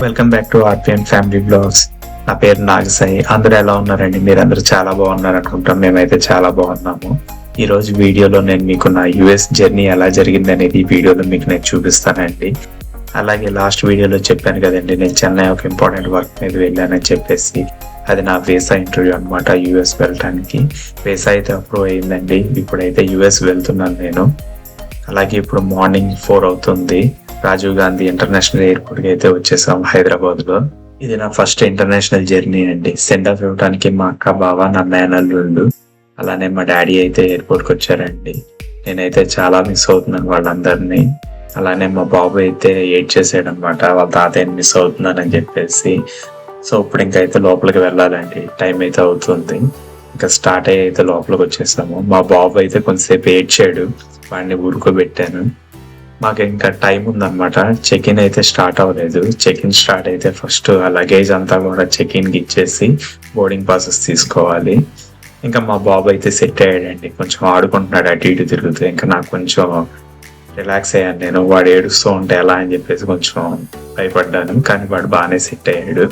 Welcome back to RPN family blogs. నా పేరు నాగసాయి. అందరూ ఎలా ఉన్నారండి? మీరందరూ చాలా బాగున్నారు అనుకుంటాం. మేమైతే చాలా బాగున్నాము. ఈ రోజు వీడియోలో నేను మీకు నా యుఎస్ జర్నీ ఎలా జరిగింది అనేది ఈ వీడియోలో మీకు నేను చూపిస్తానండి. అలాగే లాస్ట్ వీడియోలో చెప్పాను కదండి, నేను చెన్నై ఒక ఇంపార్టెంట్ వర్క్ మీద వెళ్ళానని చెప్పేసి. అది నా వీసా ఇంటర్వ్యూ అనమాట. యుఎస్ వెళ్ళటానికి వీసా అయితే అప్రూవ్ అయిందండి. ఇప్పుడైతే యుఎస్ వెళ్తున్నాను నేను. అలాగే ఇప్పుడు మార్నింగ్ 4 అవుతుంది. రాజీవ్ గాంధీ ఇంటర్నేషనల్ ఎయిర్పోర్ట్ కి అయితే వచ్చేసాం హైదరాబాద్ లో. ఇది నా ఫస్ట్ ఇంటర్నేషనల్ జర్నీ అండి. సెండ్ ఆఫ్ ఇవ్వడానికి మా అక్క, బావ, నా మేనల్లుండు, అలానే మా డాడీ అయితే ఎయిర్పోర్ట్ కి వచ్చారండి. నేనైతే చాలా మిస్ అవుతున్నాను వాళ్ళందరినీ. అలానే మా బాబు అయితే ఏడ్ చేసాడు అనమాట, వాళ్ళ తాతయ్యని మిస్ అవుతున్నానని చెప్పేసి. సో ఇప్పుడు ఇంకైతే లోపలికి వెళ్ళాలండి. టైం అయితే అవుతుంది. ఇంకా స్టార్ట్ అయ్యి అయితే లోపలికి వచ్చేసాము. మా బాబు అయితే కొంతసేపు ఏడ్చాడు, వాడిని ఊరుకోబెట్టాను. మాకు ఇంకా టైం ఉందన్నమాట. చెక్ ఇన్ అయితే స్టార్ట్ అవ్వలేదు. చెక్ ఇన్ స్టార్ట్ అయితే ఫస్ట్ ఆ లగేజ్ అంతా కూడా చెక్ ఇన్కి ఇచ్చేసి బోర్డింగ్ పాసెస్ తీసుకోవాలి. ఇంకా మా బాబు అయితే సెట్ అయ్యాడండి. కొంచెం ఆడుకుంటున్నాడు అటు ఇటు తిరుగుతూ. ఇంకా నాకు కొంచెం రిలాక్స్ అయ్యాను నేను. వాడు ఏడుస్తూ ఉంటే ఎలా అని చెప్పేసి కొంచెం భయపడ్డాను, కానీ వాడు బాగానే సెట్ అయ్యాడు.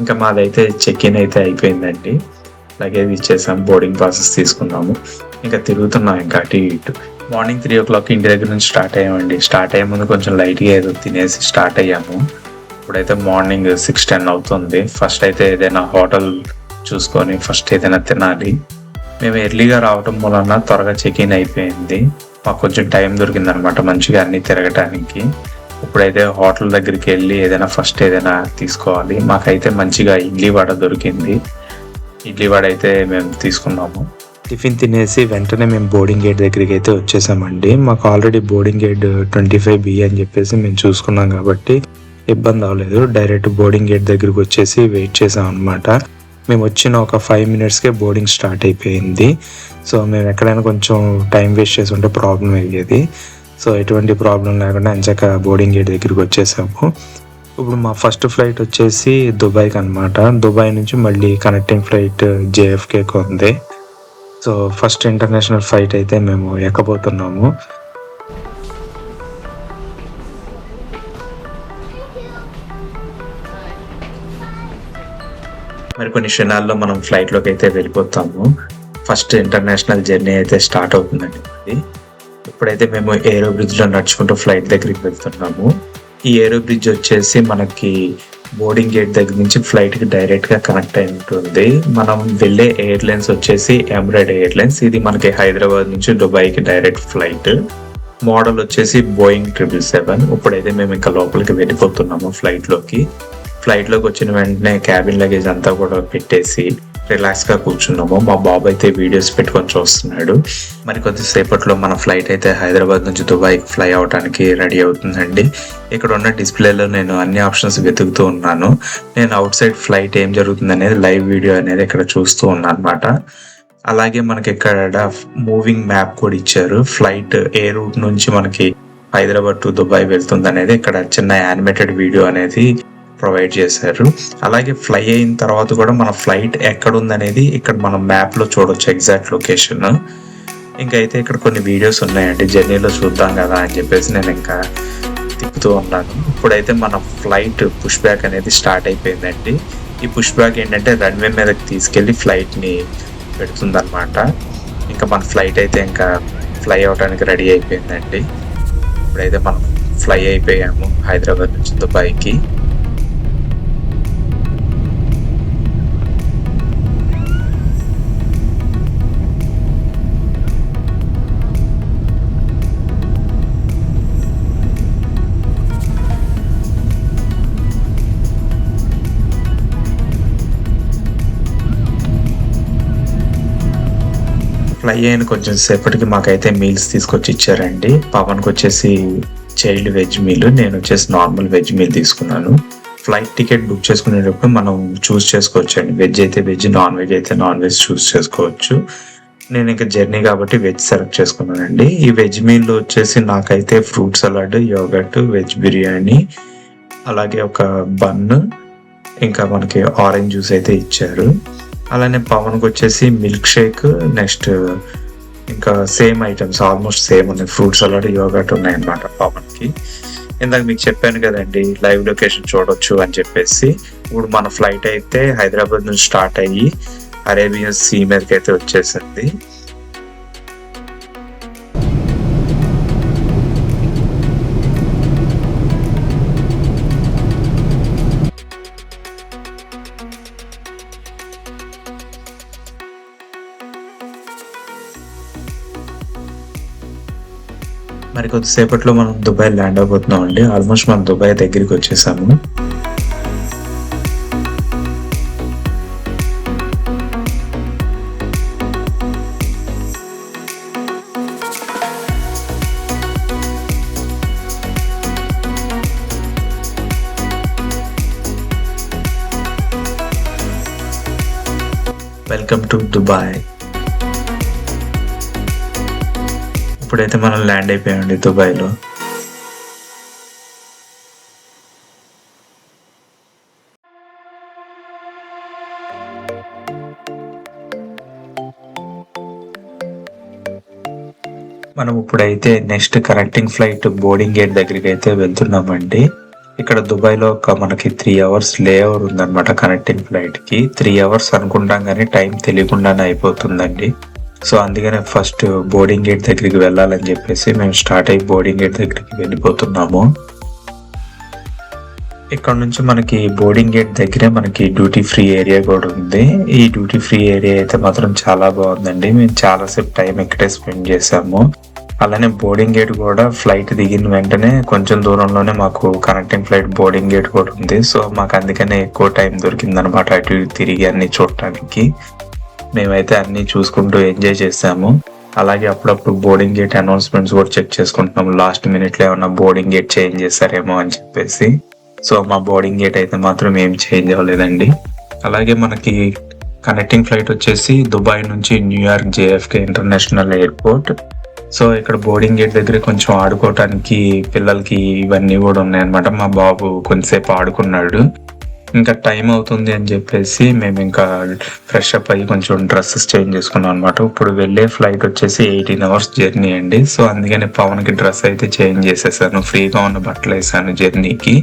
ఇంకా మాదైతే చెక్ ఇన్ అయితే అయిపోయిందండి. లగేజ్ ఇచ్చేసాం, బోర్డింగ్ పాసెస్ తీసుకున్నాము. ఇంకా తిరుగుతున్నాం ఇంకా అటు ఇటు. మార్నింగ్ 3 o'clock ఇంటి దగ్గర నుంచి స్టార్ట్ అయ్యామండి. స్టార్ట్ అయ్యే ముందు కొంచెం లైట్గా ఏదో తినేసి స్టార్ట్ అయ్యాము. ఇప్పుడైతే మార్నింగ్ 6-10 అవుతుంది. ఫస్ట్ అయితే ఏదైనా హోటల్ చూసుకొని ఫస్ట్ ఏదైనా తినాలి. మేము ఎర్లీగా రావటం వలన త్వరగా చెక్ ఇన్ అయిపోయింది. మాకు కొంచెం టైం దొరికింది అనమాట మంచిగా అన్ని తిరగటానికి. ఇప్పుడైతే హోటల్ దగ్గరికి వెళ్ళి ఏదైనా ఫస్ట్ ఏదైనా తీసుకోవాలి. మాకైతే మంచిగా ఇడ్లీ వడ దొరికింది. ఇడ్లీ వడ అయితే మేము తీసుకున్నాము. టిఫిన్ తినేసి వెంటనే మేము బోర్డింగ్ గేట్ దగ్గరికి అయితే వచ్చేసామండి. మాకు ఆల్రెడీ బోర్డింగ్ గేట్ 25B అని చెప్పేసి మేము చూసుకున్నాం కాబట్టి ఇబ్బంది అవ్వలేదు. డైరెక్ట్ బోర్డింగ్ గేట్ దగ్గరికి వచ్చేసి వెయిట్ చేసాం అనమాట. మేము వచ్చిన ఒక 5 minutesకే బోర్డింగ్ స్టార్ట్ అయిపోయింది. సో మేము ఎక్కడైనా కొంచెం టైం వేస్ట్ చేసి ఉంటే ప్రాబ్లం అయ్యేది. సో ఎటువంటి ప్రాబ్లం లేకుండా ఎంచక్క బోర్డింగ్ గేట్ దగ్గరికి వచ్చేసాము. ఇప్పుడు మా ఫస్ట్ ఫ్లైట్ వచ్చేసి దుబాయ్కి అనమాట. దుబాయ్ నుంచి మళ్ళీ కనెక్టింగ్ ఫ్లైట్ JFKకి ఉంది. సో ఫస్ట్ ఇంటర్నేషనల్ ఫ్లైట్ అయితే మేము ఎక్కబోతున్నాము. మరి కొన్ని క్షణాల్లో మనం ఫ్లైట్లోకి అయితే వెళ్ళిపోతాము. ఫస్ట్ ఇంటర్నేషనల్ జర్నీ అయితే స్టార్ట్ అవుతుందండి మరి. ఇప్పుడైతే మేము ఏరో బ్రిడ్జ్లో నడుచుకుంటూ ఫ్లైట్ దగ్గరికి వెళ్తున్నాము. ఈ ఏరో బ్రిడ్జ్ వచ్చేసి మనకి బోర్డింగ్ గేట్ దగ్గర నుంచి ఫ్లైట్కి డైరెక్ట్గా కనెక్ట్ అయి ఉంటుంది. మనం వెళ్ళే ఎయిర్లైన్స్ వచ్చేసి ఎమిరేట్ ఎయిర్లైన్స్. ఇది మనకి హైదరాబాద్ నుంచి దుబాయ్కి డైరెక్ట్ ఫ్లైట్. మోడల్ వచ్చేసి బోయింగ్ 777. ఇప్పుడైతే మేము ఇంకా లోపలికి వెళ్ళిపోతున్నాము ఫ్లైట్లోకి వచ్చిన వెంటనే క్యాబిన్ లగేజ్ అంతా కూడా పెట్టేసి రిలాక్స్గా కూర్చున్నాము. మా బాబు అయితే వీడియోస్ పెట్టుకొని చూస్తున్నాడు. మరి కొద్దిసేపట్లో మన ఫ్లైట్ అయితే హైదరాబాద్ నుంచి దుబాయ్కి ఫ్లై అవడానికి రెడీ అవుతుందండి. ఇక్కడ ఉన్న డిస్ప్లేలో నేను అన్ని ఆప్షన్స్ వెతుకుతూ ఉన్నాను. నేను అవుట్ సైడ్ ఫ్లైట్ ఏం జరుగుతుంది అనేది లైవ్ వీడియో అనేది ఇక్కడ చూస్తూ ఉన్నాను అనమాట. అలాగే మనకి ఇక్కడ మూవింగ్ మ్యాప్ కూడా ఇచ్చారు. ఫ్లైట్ ఏ రూట్ నుంచి మనకి హైదరాబాద్ టు దుబాయ్ వెళ్తుంది అనేది ఇక్కడ చిన్న యానిమేటెడ్ వీడియో అనేది ప్రొవైడ్ చేశారు. అలాగే ఫ్లై అయిన తర్వాత కూడా మన ఫ్లైట్ ఎక్కడ ఉందనేది ఇక్కడ మనం మ్యాప్లో చూడొచ్చు, ఎగ్జాక్ట్ లొకేషన్. ఇంకైతే ఇక్కడ కొన్ని వీడియోస్ ఉన్నాయండి, జర్నీలో చూద్దాం కదా అని చెప్పేసి నేను ఇంకా తిప్పుతూ ఉన్నాను. ఇప్పుడైతే మన ఫ్లైట్ పుష్ బ్యాక్ అనేది స్టార్ట్ అయిపోయిందండి. ఈ పుష్ బ్యాక్ ఏంటంటే రన్వే మీదకి తీసుకెళ్ళి ఫ్లైట్ని పెడుతుందన్నమాట. ఇంకా మన ఫ్లైట్ అయితే ఇంకా ఫ్లై అవడానికి రెడీ అయిపోయిందండి. ఇప్పుడైతే మనం ఫ్లై అయిపోయాము హైదరాబాద్ నుంచి దుబాయ్కి. ఫ్లై అయిన కొంచెం సేపటికి మాకైతే మీల్స్ తీసుకొచ్చి ఇచ్చారండి. పవన్కి వచ్చేసి చైల్డ్ వెజ్ మీల్, నేను వచ్చేసి నార్మల్ వెజ్ మీల్ తీసుకున్నాను. ఫ్లైట్ టికెట్ బుక్ చేసుకునేటప్పుడు మనం చూస్ చేసుకోవచ్చు అండి. వెజ్ అయితే వెజ్, నాన్ వెజ్ అయితే నాన్ వెజ్ చూస్ చేసుకోవచ్చు. నేను ఇంకా జర్నీ కాబట్టి వెజ్ సెలెక్ట్ చేసుకున్నానండి. ఈ వెజ్ మీల్లో వచ్చేసి నాకైతే fruit salad, yoghurt, veg biryani, అలాగే ఒక బన్, ఇంకా మనకి ఆరెంజ్ జ్యూస్ అయితే ఇచ్చారు. అలానే పవన్కి వచ్చేసి మిల్క్ షేక్, నెక్స్ట్ ఇంకా సేమ్ ఐటమ్స్ ఆల్మోస్ట్ సేమ్ ఉన్నాయి. ఫ్రూట్ సలాడ్, యోగర్ట్ ఉన్నాయన్నమాట పవన్కి. ఇందాక మీకు చెప్పాను కదండి లైవ్ లొకేషన్ చూడొచ్చు అని చెప్పేసి. ఇప్పుడు మన ఫ్లైట్ అయితే హైదరాబాద్ నుంచి స్టార్ట్ అయ్యి అరేబియన్ సీ మీదకి అయితే వచ్చేసింది. మరి కొద్దిసేపట్లో మనం దుబాయ్ ల్యాండ్ అవబోతున్నాం అండి. ఆల్మోస్ట్ మనం దుబాయ్ దగ్గరికి వచ్చేసాము. Welcome to Dubai. ఇప్పుడైతే మనం ల్యాండ్ అయిపోయామండి దుబాయ్లో. మనం ఇప్పుడైతే next connecting flight boarding gate దగ్గరికి అయితే వెళ్తున్నామండి. ఇక్కడ దుబాయ్లో మనకి 3 hours లే ఓవర్ ఉందన్నమాట కనెక్టింగ్ ఫ్లైట్ కి. 3 hours అనుకుంటాం కానీ టైం తెలియకుండానే అయిపోతుందండి. సో అందుకనే ఫస్ట్ బోర్డింగ్ గేట్ దగ్గరికి వెళ్ళాలని చెప్పేసి మేము స్టార్ట్ అయ్యి బోర్డింగ్ గేట్ దగ్గరికి వెళ్ళిపోతున్నాము. ఇక్కడ నుంచి మనకి బోర్డింగ్ గేట్ దగ్గరే మనకి డ్యూటీ ఫ్రీ ఏరియా కూడా ఉంది. ఈ డ్యూటీ ఫ్రీ ఏరియా అయితే మాత్రం చాలా బాగుందండి. మేము చాలాసేపు టైం ఇక్కడే స్పెండ్ చేసాము. అలానే బోర్డింగ్ గేట్ కూడా ఫ్లైట్ దిగిన వెంటనే కొంచెం దూరంలోనే మాకు కనెక్టింగ్ ఫ్లైట్ బోర్డింగ్ గేట్ కూడా ఉంది. సో మాకు అందుకనే ఎక్కువ టైం దొరికింది అనమాట అటు ఇటు తిరిగి అన్ని చూడటానికి. మేమైతే అన్ని చూసుకుంటూ ఎంజాయ్ చేసాము. అలాగే అప్పుడప్పుడు బోర్డింగ్ గేట్ అనౌన్స్మెంట్స్ కూడా చెక్ చేసుకుంటున్నాము. లాస్ట్ మినిట్ లో ఏమన్నా బోర్డింగ్ గేట్ చేంజ్ చేస్తారేమో అని చెప్పేసి. సో మా బోర్డింగ్ గేట్ అయితే మాత్రం ఏం చేంజ్ అవ్వలేదండి. అలాగే మనకి కనెక్టింగ్ ఫ్లైట్ వచ్చేసి దుబాయ్ నుంచి New York JFK international airport. So ఇక్కడ బోర్డింగ్ గేట్ దగ్గర కొంచెం ఆడుకోవటానికి పిల్లలకి ఇవన్నీ కూడా ఉన్నాయన్నమాట. మా బాబు కొంతసేపు ఆడుకున్నాడు. ఇంకా టైం అవుతుంది అని చెప్పేసి మేము ఇంకా ఫ్రెష్ అప్ అయ్యి కొంచెం డ్రెస్సెస్ చేంజ్ చేసుకున్నాం అనమాట. ఇప్పుడు వెళ్ళే ఫ్లైట్ వచ్చేసి 18 hours జర్నీ అండి. సో అందుకని పవన్కి డ్రెస్ అయితే చేంజ్ చేసేసాను. ఫ్రీగా ఉన్న బట్టలు వేసాను జర్నీకి.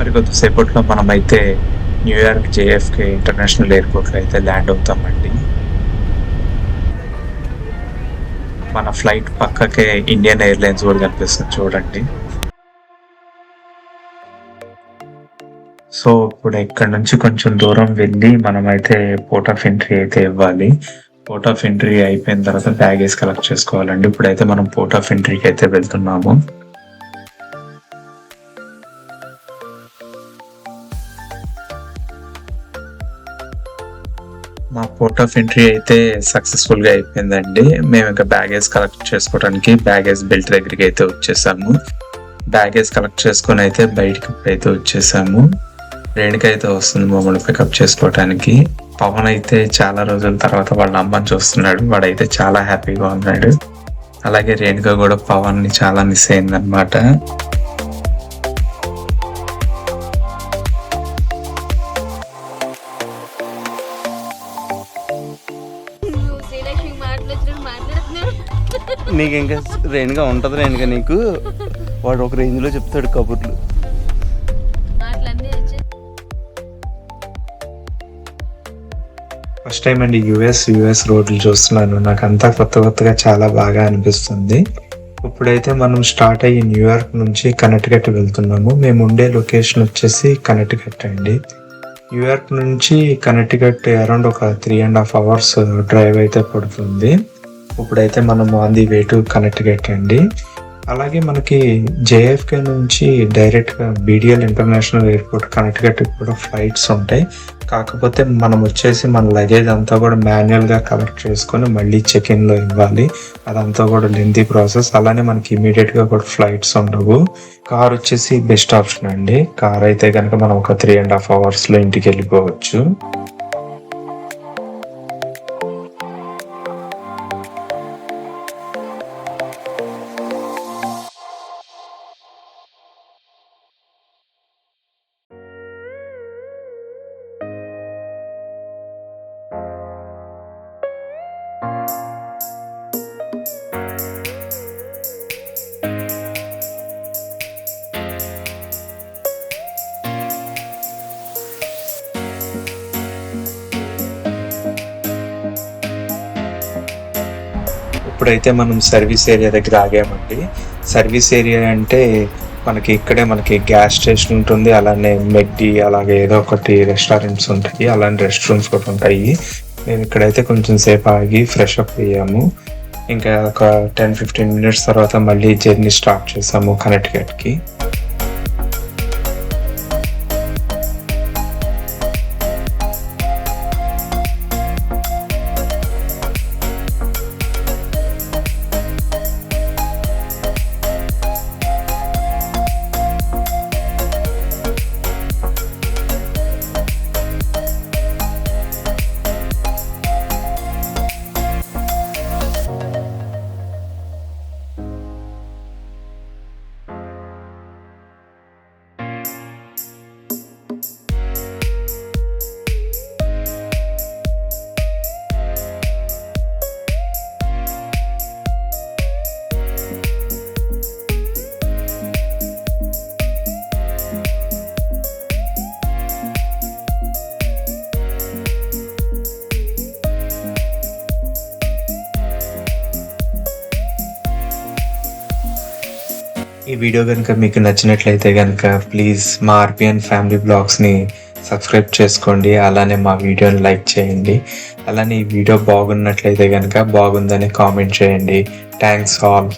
మరి కొద్దిసేపట్లో మనమైతే న్యూయార్క్ JFK ఇంటర్నేషనల్ ఎయిర్పోర్ట్లో అయితే ల్యాండ్ అవుతామండి. మన ఫ్లైట్ పక్కకే ఇండియన్ ఎయిర్లైన్స్ కూడా కనిపిస్తుంది చూడండి. సో ఇప్పుడు ఇక్కడ నుంచి కొంచెం దూరం వెళ్ళి మనమైతే పోర్ట్ ఆఫ్ ఎంట్రీ అయితే ఇవ్వాలి. పోర్ట్ ఆఫ్ ఎంట్రీ అయిపోయిన తర్వాత బ్యాగేజ్ కలెక్ట్ చేసుకోవాలండి. ఇప్పుడైతే మనం పోర్ట్ ఆఫ్ ఎంట్రీకి అయితే వెళ్తున్నాము. మా పోర్ట్ ఆఫ్ ఎంట్రీ అయితే సక్సెస్ఫుల్ గా అయిపోయిందండి. మేము ఇంకా బ్యాగేజ్ కలెక్ట్ చేసుకోవడానికి బ్యాగేజ్ బెల్ట్ దగ్గరికి అయితే వచ్చేసాము. బ్యాగేజ్ కలెక్ట్ చేసుకొని అయితే బయటికి అయితే వచ్చేసాము. రేణుక అయితే వస్తుంది మమ్మల్ని పికప్ చేసుకోవటానికి. పవన్ అయితే చాలా రోజుల తర్వాత వాళ్ళ అమ్మని చూస్తున్నాడు. వాడైతే చాలా హ్యాపీగా ఉన్నాడు. అలాగే రేణుక కూడా పవన్ ని చాలా మిస్ అయింది అనమాట. నీకు ఇంకా రేణుగా ఉంటుంది. రేణుగా నీకు వాడు ఒక రేంజ్ లో చెప్తాడు కబుర్లు. ఫస్ట్ టైం అండి యుఎస్ రోడ్లు చూస్తున్నాను. నాకు అంతా కొత్తగా చాలా బాగా అనిపిస్తుంది. ఇప్పుడైతే మనం స్టార్ట్ అయ్యి న్యూయార్క్ నుంచి కనెక్టికట్ వెళ్తున్నాము. మేము ఉండే లొకేషన్ వచ్చేసి కనెక్టికట్ అండి. న్యూయార్క్ నుంచి కనెక్టికట్ అరౌండ్ ఒక 3.5 hours డ్రైవ్ అయితే పడుతుంది. ఇప్పుడైతే మనం on the way to Connecticut అండి. అలాగే మనకి జేఎఫ్కే నుంచి డైరెక్ట్గా బీడిఎల్ ఇంటర్నేషనల్ ఎయిర్పోర్ట్ కనెక్టికట్ కూడా ఫ్లైట్స్ ఉంటాయి. కాకపోతే మనం వచ్చేసి మన లగేజ్ అంతా కూడా మాన్యువల్గా కలెక్ట్ చేసుకొని మళ్ళీ చెక్ఇన్లో ఇవ్వాలి. అదంతా కూడా లెంతీ ప్రాసెస్. అలానే మనకి ఇమీడియట్గా కూడా ఫ్లైట్స్ ఉండవు. కార్ వచ్చేసి బెస్ట్ ఆప్షన్ అండి. కార్ అయితే కనుక మనం ఒక 3.5 hours ఇంటికి వెళ్ళిపోవచ్చు. ఇప్పుడైతే మనం సర్వీస్ ఏరియా దగ్గర ఆగామండి. సర్వీస్ ఏరియా అంటే మనకి గ్యాస్ స్టేషన్ ఉంటుంది. అలానే మెక్డీ అలాగే ఏదో ఒకటి రెస్టారెంట్స్ ఉంటాయి. అలాంటి రెస్ట్ రూమ్స్ కూడా ఉంటాయి. మేము ఇక్కడైతే కొంచెం సేపు ఆగి ఫ్రెష్ అప్ అయ్యాము. ఇంకా ఒక 10-15 minutes తర్వాత మళ్ళీ జర్నీ స్టార్ట్ చేసాము కనెక్టికట్కి. ఈ వీడియో కనుక మీకు నచ్చినట్లయితే కనుక ప్లీజ్ మా ఆర్పిఎన్ ఫ్యామిలీ బ్లాగ్స్ని సబ్స్క్రైబ్ చేసుకోండి. అలానే మా వీడియోని లైక్ చేయండి. అలానే ఈ వీడియో బాగున్నట్లయితే కనుక బాగుందని కామెంట్ చేయండి. Thanks all.